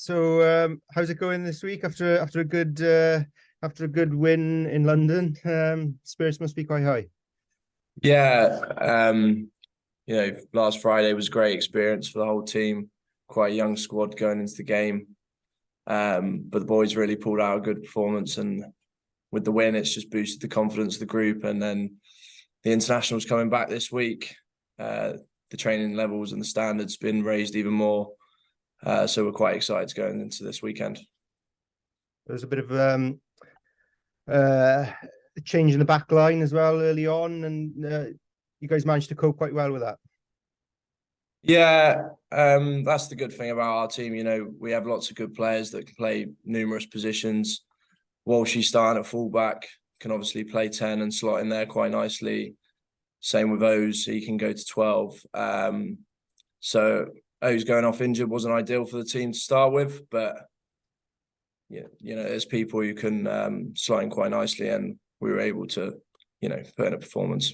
So, how's it going this week after a good win in London? Spirits must be quite high. Yeah, last Friday was a great experience for the whole team. Quite a young squad going into the game, but the boys really pulled out a good performance, and with the win, it's just boosted the confidence of the group. And then the internationals coming back this week, the training levels and the standards been raised even more. So we're quite excited going into this weekend. There's a bit of change in the back line as well early on, and you guys managed to cope quite well with that. Yeah, that's the good thing about our team. We have lots of good players that can play numerous positions. Walshy's starting at fullback, can obviously play 10 and slot in there quite nicely. Same with O's, he can go to 12. So O's going off injured wasn't ideal for the team to start with, but yeah, there's people who can slot in quite nicely, and we were able to, put in a performance.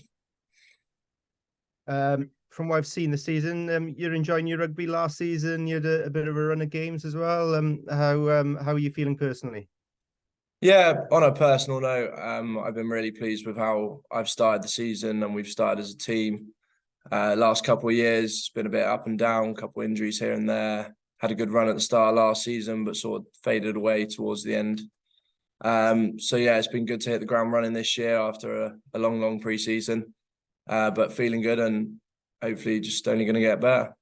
From what I've seen this season, you're enjoying your rugby last season. You had a bit of a run of games as well. How are you feeling personally? Yeah, on a personal note, I've been really pleased with how I've started the season, and we've started as a team. Last couple of years, it's been a bit up and down, a couple of injuries here and there. Had a good run at the start of last season, but sort of faded away towards the end. So yeah, it's been good to hit the ground running this year after a long pre-season. But feeling good, and hopefully just only going to get better.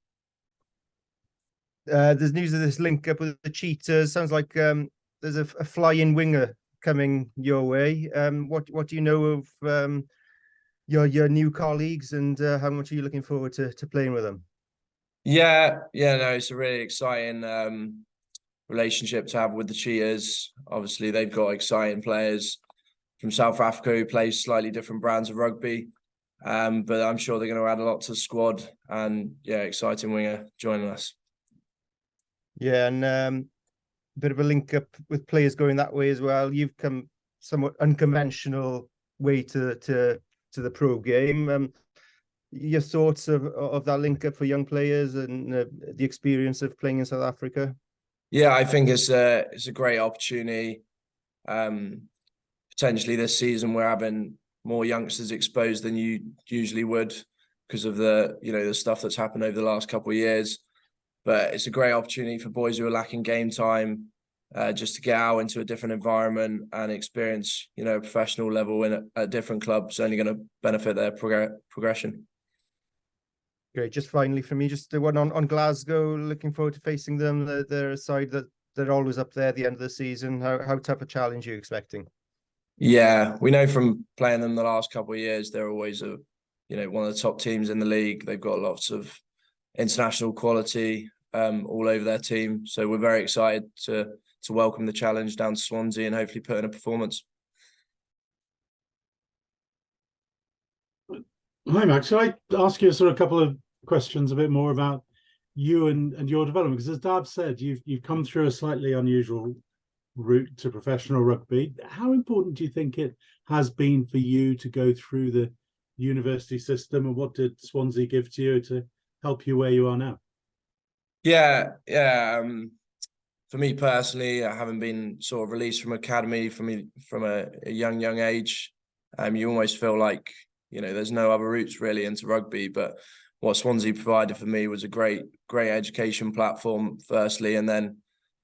There's news of this link up with the Cheetahs. Sounds like there's a fly-in winger coming your way. What do you know of your new colleagues, and how much are you looking forward to playing with them? Yeah, no, it's a really exciting relationship to have with the Cheetahs. Obviously, they've got exciting players from South Africa who play slightly different brands of rugby. But I'm sure they're going to add a lot to the squad, and yeah, exciting winger joining us. Yeah, and a bit of a link up with players going that way as well. You've come somewhat unconventional way to the pro game. Your thoughts of that link up for young players and the experience of playing in South Africa? Yeah, I think it's a great opportunity. Potentially this season we're having more youngsters exposed than you usually would because of the stuff that's happened over the last couple of years. But it's a great opportunity for boys who are lacking game time, just to get out into a different environment and experience, a professional level in a different club. It's only going to benefit their progression. Great. Just finally for me, just the one on Glasgow. Looking forward to facing them. They're a side that they're always up there at the end of the season. How tough a challenge are you expecting? Yeah, we know from playing them the last couple of years, they're always one of the top teams in the league. They've got lots of international quality all over their team. So we're very excited to welcome the challenge down to Swansea and hopefully put in a performance. Hi, Max. Should I ask you a couple of questions a bit more about you and your development? Because as Dab said, you've come through a slightly unusual route to professional rugby. How important do you think it has been for you to go through the university system, and what did Swansea give to you to help you where you are now? Yeah. For me personally, I haven't been sort of released from academy from a young age. You almost feel like there's no other routes really into rugby, but what Swansea provided for me was a great education platform firstly, and then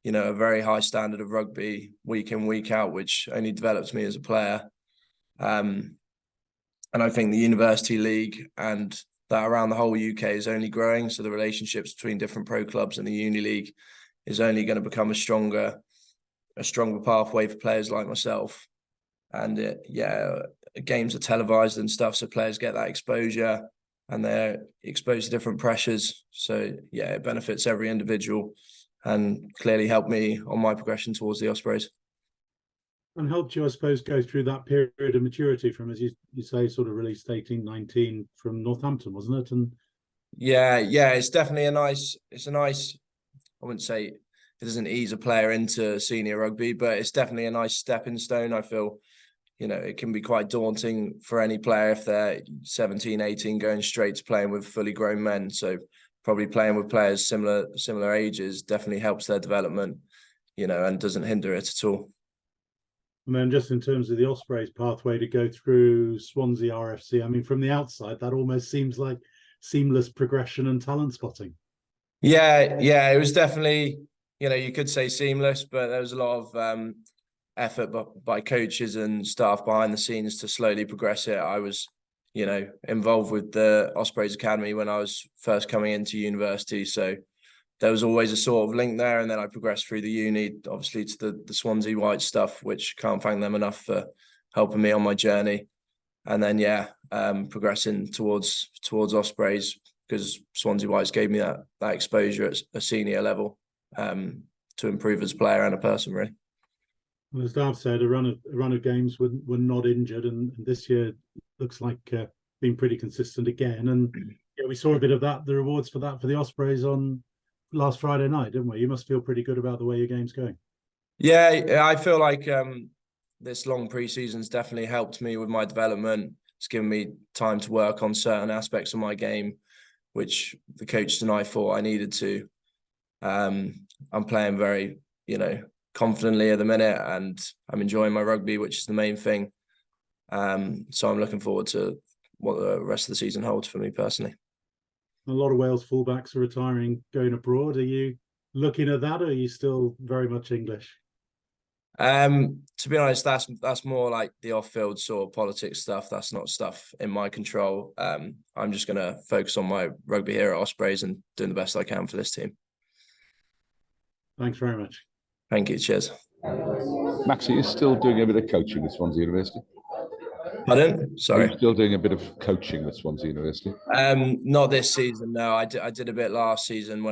a very high standard of rugby week in, week out, which only develops me as a player. And I think the university league and that around the whole UK is only growing. So the relationships between different pro clubs and the uni league is only going to become a stronger pathway for players like myself. And games are televised and stuff, so players get that exposure and they're exposed to different pressures. So yeah, it benefits every individual, and clearly helped me on my progression towards the Ospreys. And helped you, I suppose, go through that period of maturity from, as you say, sort of released 18, 19 from Northampton, wasn't it? And yeah, it's definitely a nice, I wouldn't say it doesn't ease a player into senior rugby, but it's definitely a nice stepping stone. I feel, it can be quite daunting for any player if they're 17, 18 going straight to playing with fully grown men. So probably playing with players similar ages definitely helps their development, and doesn't hinder it at all. And then just in terms of the Ospreys pathway to go through Swansea RFC, I mean, from the outside, that almost seems like seamless progression and talent spotting. Yeah, it was definitely, you could say seamless, but there was a lot of effort by coaches and staff behind the scenes to slowly progress it. I was, involved with the Ospreys Academy when I was first coming into university, so there was always a sort of link there. And then I progressed through the uni, obviously, to the Swansea White stuff, which can't thank them enough for helping me on my journey. And then, progressing towards Ospreys, because Swansea Whites gave me that exposure at a senior level to improve as a player and a person, really. Well, as Dav said, a run of games were not injured, and this year looks like being pretty consistent again. And we saw a bit of that, the rewards for that for the Ospreys on last Friday night, didn't we? You must feel pretty good about the way your game's going. Yeah, I feel like this long pre-season's definitely helped me with my development. It's given me time to work on certain aspects of my game, which the coaches and I thought I needed to. I'm playing very, confidently at the minute, and I'm enjoying my rugby, which is the main thing. So I'm looking forward to what the rest of the season holds for me personally. A lot of Wales fullbacks are retiring, going abroad. Are you looking at that, or are you still very much English? To be honest, that's more like the off-field sort of politics stuff. That's not stuff in my control. I'm just going to focus on my rugby here at Ospreys and doing the best I can for this team. Thanks very much. Thank you. Cheers. Max, are you still doing a bit of coaching at Swansea University? Pardon? Sorry. Are you still doing a bit of coaching at Swansea University? Not this season. No, I did a bit last season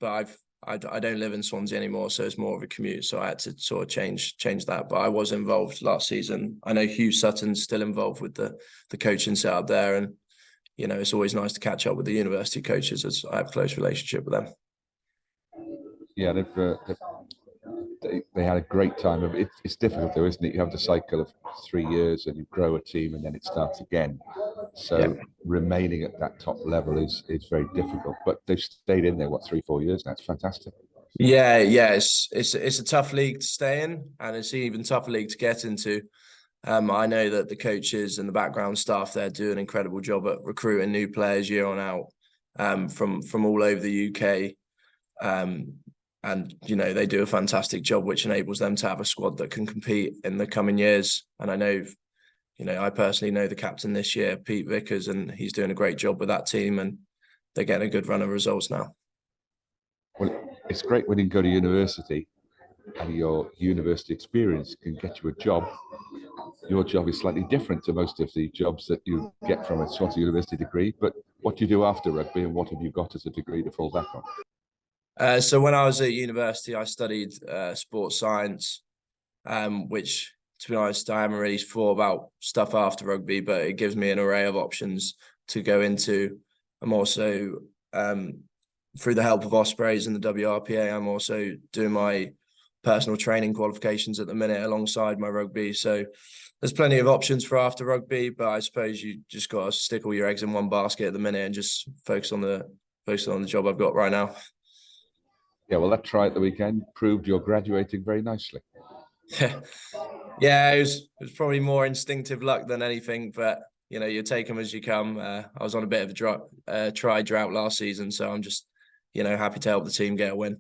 but I don't live in Swansea anymore, so it's more of a commute. So I had to sort of change that. But I was involved last season. I know Hugh Sutton's still involved with the coaching setup there, and it's always nice to catch up with the university coaches, as I have a close relationship with them. Yeah, they had a great time. It's difficult though, isn't it? You have the cycle of 3 years and you grow a team and then it starts again. So remaining at that top level is very difficult. But they've stayed in there, 3-4 years now. It's fantastic. Yeah. It's a tough league to stay in, and it's an even tougher league to get into. I know that the coaches and the background staff there do an incredible job at recruiting new players year on out from all over the UK. And, they do a fantastic job, which enables them to have a squad that can compete in the coming years. And I know, I personally know the captain this year, Pete Vickers, and he's doing a great job with that team, and they're getting a good run of results now. Well, it's great when you go to university and your university experience can get you a job. Your job is slightly different to most of the jobs that you get from a Swansea University degree. But what do you do after rugby, and what have you got as a degree to fall back on? So when I was at university, I studied sports science, which, to be honest, I haven't really thought about stuff after rugby, but it gives me an array of options to go into. I'm also, through the help of Ospreys and the WRPA, I'm also doing my personal training qualifications at the minute alongside my rugby. So there's plenty of options for after rugby, but I suppose you just got to stick all your eggs in one basket at the minute and just focus on the job I've got right now. Yeah, well, that try at the weekend proved you're graduating very nicely. Yeah, it was probably more instinctive luck than anything, but you take them as you come. I was on a bit of a try drought last season, so I'm just happy to help the team get a win.